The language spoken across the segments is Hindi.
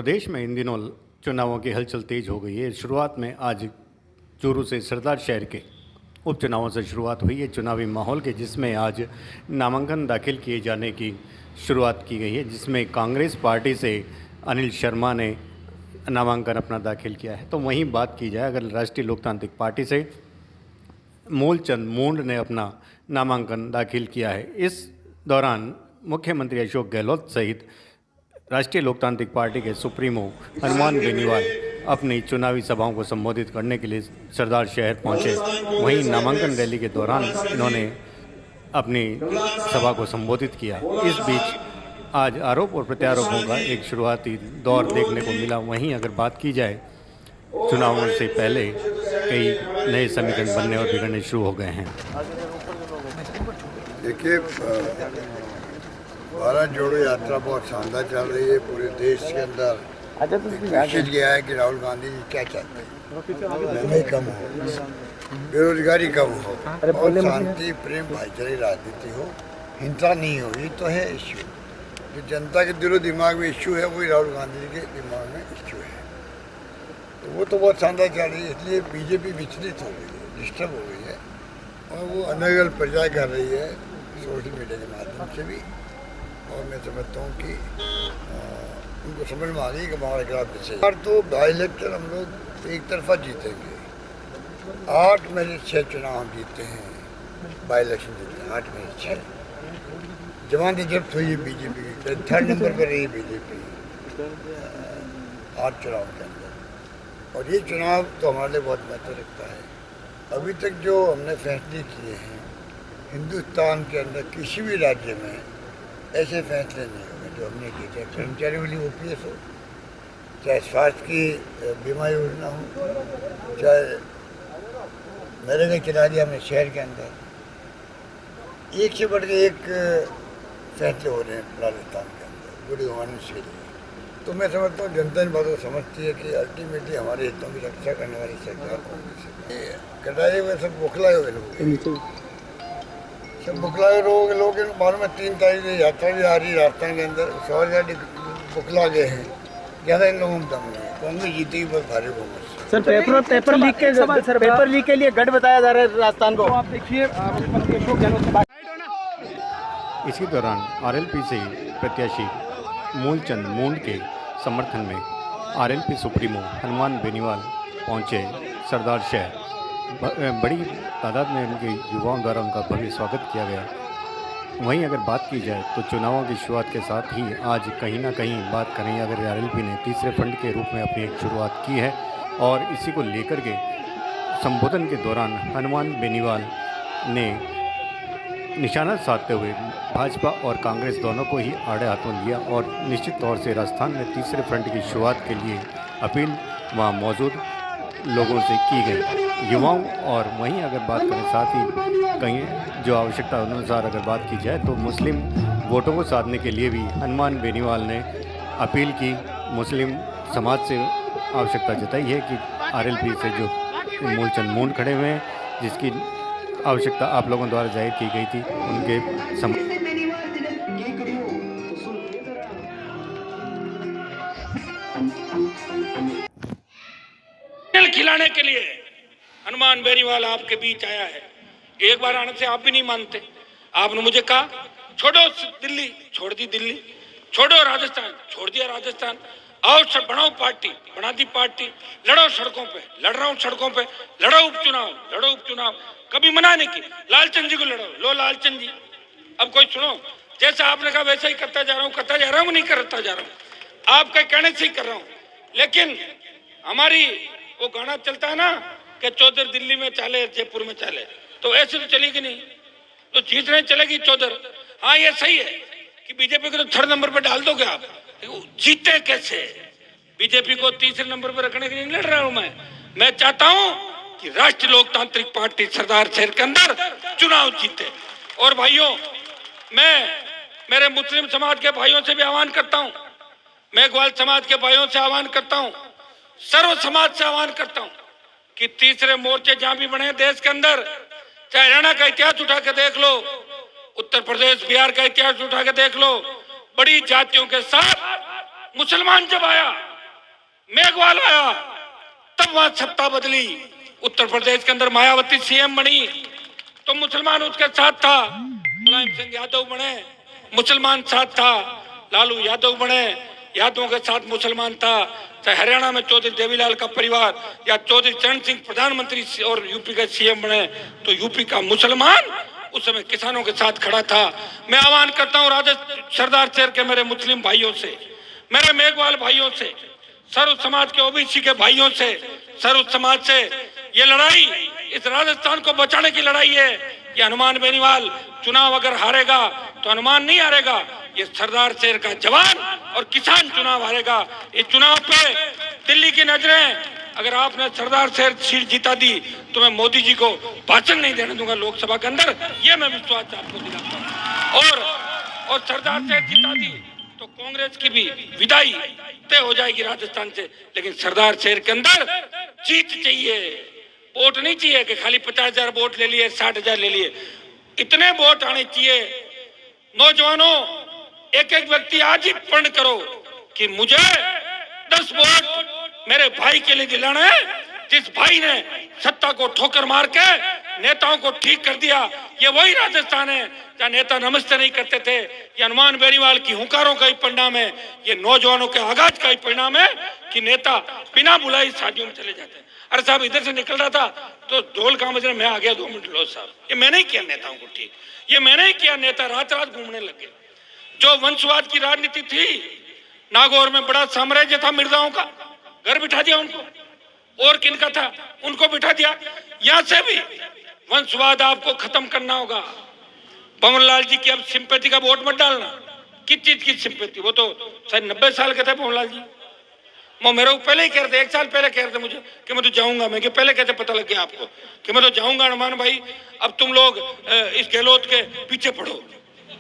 प्रदेश में इन दिनों चुनावों की हलचल तेज हो गई है। शुरुआत में आज चूरू से सरदार शहर के उपचुनावों से शुरुआत हुई है चुनावी माहौल के, जिसमें आज नामांकन दाखिल किए जाने की शुरुआत की गई है, जिसमें कांग्रेस पार्टी से अनिल शर्मा ने नामांकन अपना दाखिल किया है। तो वहीं बात की जाए अगर राष्ट्रीय लोकतांत्रिक पार्टी से मूलचंद मूंड ने अपना नामांकन दाखिल किया है। इस दौरान मुख्यमंत्री अशोक गहलोत सहित राष्ट्रीय लोकतांत्रिक पार्टी के सुप्रीमो हनुमान बेनीवाल अपनी चुनावी सभाओं को संबोधित करने के लिए सरदार शहर पहुंचे। वहीं नामांकन रैली के दौरान इन्होंने अपनी सभा को संबोधित किया। इस बीच आज आरोप और प्रत्यारोपों का एक शुरुआती दौर देखने को मिला। वहीं अगर बात की जाए चुनावों से पहले कई नए समीकरण बनने और बिगड़ने शुरू हो गए हैं। देखिए, भारत जोड़ो यात्रा बहुत शानदार चल रही है। पूरे देश के अंदर मैसेज गया है कि राहुल गांधी जी क्या चाहते हैं, महंगाई कम हो, बेरोजगारी कम हो और शांति प्रेम भाईचारे राजनीति हो, हिंसा नहीं हो। ये तो है इश्यू जो जनता के दिलो दिमाग में इश्यू है, वही राहुल गांधी जी के दिमाग में इश्यू है। तो वो तो बहुत शानदार चल रही है। इसलिए बीजेपी विचलित हो गई है, डिस्टर्ब हो गई है और वो अलग अलग प्रचार कर रही है सोशल मीडिया के माध्यम से भी। और मैं समझता हूँ कि उनको समझ में आ रही है कि हमारे खिलाफ जैसे तो बाई इलेक्शन हम लोग एक तरफा जीतेंगे। 8 में से 6 चुनाव हम जीते हैं, बाई इलेक्शन जीते हैं 8 में से 6। जमानत जब्त हुई है बीजेपी की, 3rd नंबर पर रही बीजेपी 8 चुनाव के अंदर। और ये चुनाव तो हमारे लिए बहुत महत्व रखता है। अभी तक जो हमने फैसले किए हैं हिंदुस्तान के अंदर किसी भी राज्य में ऐसे फैसले नहीं होंगे जो हमने किए, चाहे कर्मचारी वाली OPS हो, चाहे स्वास्थ्य की बीमा योजना हो, चाहे मेरे ने चला दिया हमने शहर के अंदर। एक से बढ़ के एक फैसले हो रहे हैं राजस्थान के अंदर बुरी होने से लिए। तो मैं समझता हूँ जनता इन बातों को समझती है कि अल्टीमेटली हमारे हितों की रक्षा करने वाली सरकार कांग्रेस है। कटाए हुए सब बौखलाए हुए लोग, सब बुखलाए लोग मालूम है 3 तारीख से यात्रा भी आ रही है राजस्थान के अंदर। 100,000 बुखला गए हैं, ज़्यादा इन लोगों में दम नहीं है। कांग्रेस जीतेगी बहुत भारी बहुमत से। सर पेपर लीक के लिए गढ़ बताया जा रहा है राजस्थान को। आप देखिए इसी दौरान RLP से प्रत्याशी मूलचंद मूंड के समर्थन में RLP सुप्रीमो हनुमान बेनीवाल पहुंचे सरदार शहर। बड़ी तादाद में उनके युवाओं द्वारा उनका भव्य स्वागत किया गया। वहीं अगर बात की जाए तो चुनावों की शुरुआत के साथ ही आज कहीं ना कहीं बात करें अगर RLP ने तीसरे फ्रंट के रूप में अपनी एक शुरुआत की है और इसी को लेकर के संबोधन के दौरान हनुमान बेनीवाल ने निशाना साधते हुए भाजपा और कांग्रेस दोनों को ही आड़े हाथों लिया और निश्चित तौर से राजस्थान में तीसरे फ्रंट की शुरुआत के लिए अपील वहाँ मौजूद लोगों से की गई युवाओं। और वहीं अगर बात करें साथ ही कहीं जो आवश्यकता अनुसार अगर बात की जाए तो मुस्लिम वोटों को साधने के लिए भी हनुमान बेनीवाल ने अपील की। मुस्लिम समाज से आवश्यकता जताई है कि RLP से जो मूलचंद मूंड खड़े हुए हैं, जिसकी आवश्यकता आप लोगों द्वारा जाहिर की गई थी, उनके खिलाने के लिए हनुमान बेनीवाल आपके बीच आया है। एक बार आने से आप भी नहीं मानते। आपने मुझे कहा छोड़ो दिल्ली, छोड़ दी दिल्ली, छोड़ो राजस्थान, छोड़ दिया राजस्थान, आओ सब बनाओ पार्टी, बना दी पार्टी, लड़ो सड़कों पे, लड़ रहा हूँ सड़कों पे, लड़ो उपचुनाव, लड़ो उपचुनाव। कभी मना नहीं की, लालचंद जी को लड़ो, लो लालचंद जी। अब कोई सुनो, जैसा आपने कहा वैसा ही करता जा रहा हूँ, करता जा रहा हूँ, नहीं करता जा रहा हूँ, आपके कहने से ही कर रहा हूँ। लेकिन हमारी वो गाना चलता है ना कि चौधर दिल्ली में चाले जयपुर में चाले, तो ऐसे तो चलेगी नहीं, तो जीतने चलेगी चौधर। हाँ ये सही है कि बीजेपी को तो 3rd नंबर पर डाल दोगे आप, जीते कैसे? बीजेपी को तीसरे नंबर पर रखने के लिए लड़ रहा हूं मैं चाहता हूं कि राष्ट्रीय लोकतांत्रिक पार्टी सरदार शहर के अंदर चुनाव जीते। और भाइयों, मैं मेरे मुस्लिम समाज के भाइयों से भी आह्वान करता हूं, मैं ग्वाल समाज के भाइयों से आह्वान करता हूं, सर्व समाज से आह्वान करता हूं कि तीसरे मोर्चे जहां भी बने देश के अंदर, चाहे हरियाणा का इतिहास उठा के देख लो, उत्तर प्रदेश बिहार का इतिहास उठा के देख लो, बड़ी जातियों के साथ मुसलमान जब आया मेघवाल आया तब वहां सत्ता बदली। उत्तर प्रदेश के अंदर मायावती सीएम बनी तो मुसलमान उसके साथ था, मुलायम सिंह यादव बने, मुसलमान साथ था, लालू यादव बने, यादवों के साथ मुसलमान था। चाहे हरियाणा में चौधरी देवीलाल का परिवार या चौधरी चरण सिंह प्रधानमंत्री और यूपी के सीएम बने तो यूपी का मुसलमान उस समय किसानों के साथ खड़ा था। मैं आह्वान करता हूँ सरदार शहर के मेरे मुस्लिम भाइयों से, मेरे मेघवाल भाइयों से, सर्व समाज के ओबीसी के भाइयों से, सर्व समाज से, ये लड़ाई इस राजस्थान को बचाने की लड़ाई है। ये हनुमान बेनीवाल चुनाव अगर हारेगा तो हनुमान नहीं हारेगा, ये सरदार शहर का जवान और किसान चुनाव हारेगा। इस चुनाव पे दिल्ली की नजरें, अगर आपने सरदार शहर सीट जीता दी तो मैं मोदी जी को भाषण नहीं देने दूंगा लोकसभा के अंदर, ये मैं विश्वास आपको दिलाता हूँ। और सरदार शहर जीता दी तो कांग्रेस की भी विदाई तय हो जाएगी राजस्थान से। लेकिन सरदार शहर के अंदर जीत चाहिए, वोट नहीं चाहिए कि खाली 50,000 वोट ले लिए, 60,000 ले लिए। इतने वोट आने चाहिए। नौजवानों, एक एक व्यक्ति आज ही प्रण करो कि मुझे 10 वोट मेरे भाई के लिए दिलाना है। जिस भाई ने सत्ता को ठोकर मार के नेताओं को ठीक कर दिया, ये वही राजस्थान है जहाँ नेता नमस्ते नहीं करते थे। ये हनुमान बेनीवाल की हुंकारों का ही परिणाम है, ये नौजवानों के आगाज का ही परिणाम है कि नेता बिना बुलाई शादियों में चले जाते हैं। अरे साहब, इधर से निकल रहा था तो ढोल का मजरा, मैं आ गया 2 मिनट लो साहब। ये मैंने ही किया नेताओं को ठीक, ये मैंने ही किया। नेता रात रात घूमने लगे। जो वंशवाद की राजनीति थी, नागौर में बड़ा साम्राज्य था मिर्जाओं का, घर बिठा दिया उनको। और किनका था, उनको बिठा दिया। यहां से भी वंशवाद आपको खत्म करना होगा। पवन लाल जी की अब सिंपैथी का वोट मत डालना। किस चीज की सिंपैथी? वो तो शायद 90 साल के थे पवन लाल जी। वो मेरे को पहले ही कह रहे थे, 1 साल पहले कह रहे थे मुझे कि मैं तो जाऊंगा। मैं कि पहले कैसे पता लग गया आपको कि मैं तो जाऊंगा हनुमान भाई? अब तुम लोग इस गहलोत के पीछे पड़ो,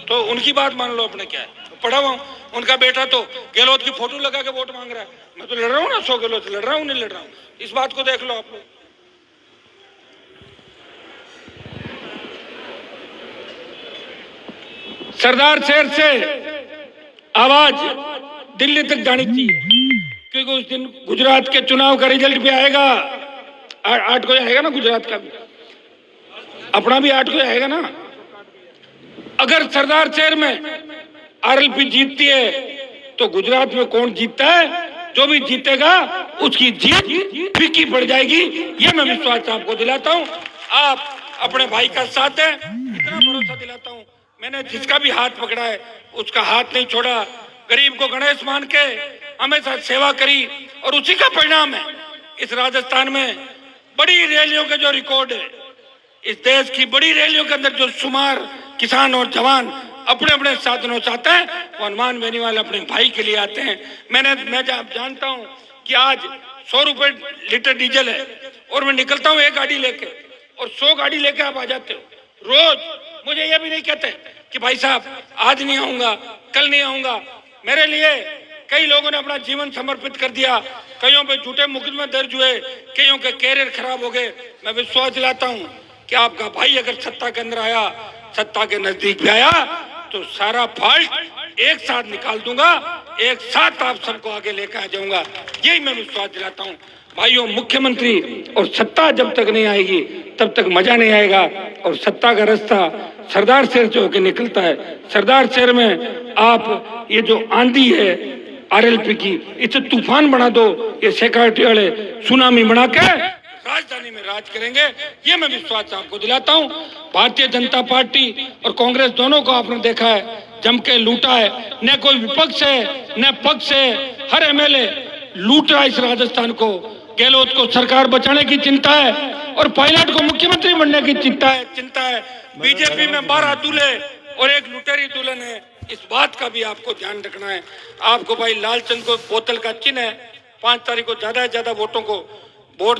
तो उनकी बात मान लो। अपने क्या है, पढ़ा हुआ हूं। उनका बेटा तो गहलोत की फोटो लगा के वोट मांग रहा है। मैं तो लड़ रहा हूँ ना, 100 गहलोत से लड़ रहा हूँ, नहीं लड़ रहा हूँ। इस बात को देख लो आप लोग। सरदार शहर से आवाज दिल्ली तक जानी चाहिए, क्योंकि उस दिन गुजरात के चुनाव का रिजल्ट भी आएगा। 8 को आएगा ना, गुजरात का भी, अपना भी 8 को आएगा ना। अगर सरदार शहर में आरएलपी जीतती है तो गुजरात में कौन जीतता है? जो भी जीतेगा उसकी जीत फीकी पड़ जाएगी। ये मैं विश्वास आपको दिलाता हूं। आप अपने भाई का साथ दें, इतना भरोसा दिलाता हूं। मैंने जिसका भी हाथ पकड़ा है उसका हाथ नहीं छोड़ा। गरीब को गणेश मान के हमेशा सेवा करी और उसी का परिणाम है इस राजस्थान में बड़ी रैलियों के जो रिकॉर्ड है। इस देश की बड़ी रैलियों के अंदर जो शुमार किसान और जवान अपने अपने साधनों से आते हैं, वो हनुमान बेनीवाल अपने भाई के लिए आते हैं। मैं जानता हूं कि आज 100 रुपए लीटर डीजल है और मैं निकलता हूं एक गाड़ी लेके और 100 गाड़ी लेके आप आ जाते हो रोज। मुझे ये भी नहीं कहते कि भाई साहब आज नहीं आऊंगा, कल नहीं आऊंगा। मेरे लिए कई लोगों ने अपना जीवन समर्पित कर दिया, कईयों पे झूठे मुकदमे दर्ज हुए, कईयों के कैरियर खराब हो गए। मैं विश्वास दिलाता हूं कि आपका भाई अगर सत्ता के अंदर आया, सत्ता के नजदीक भी आया, तो सारा फॉल्ट एक साथ निकाल दूंगा, एक साथ आप सबको आगे लेकर आ जाऊंगा। यही मैं विश्वास दिलाता हूं। भाइयों, मुख्यमंत्री और सत्ता जब तक नहीं आएगी तब तक मजा नहीं आएगा। और सत्ता का रास्ता सरदार शहर से होकर निकलता है। सरदार शहर में आप ये जो आंधी है आरएलपी की, इसे तूफान बना दो। ये सिक्योरिटी वाले सुनामी बना के राजधानी में राज करेंगे। ये मैं विश्वास आपको दिलाता हूं। भारतीय जनता पार्टी और कांग्रेस दोनों को आपने देखा है, जम के लूटा है। न कोई विपक्ष है न पक्ष है, हर एमएलए लूट रहा है इस राजस्थान को। गहलोत को सरकार बचाने की चिंता है और पायलट को मुख्यमंत्री बनने की चिंता है। बीजेपी में 12 दूल्हे और एक लुटेरी दुल्हन है। इस बात का भी आपको ध्यान रखना है। आपको भाई लालचंद को बोतल का चिन्ह है। 5 तारीख को ज्यादा से ज्यादा वोटों को वोट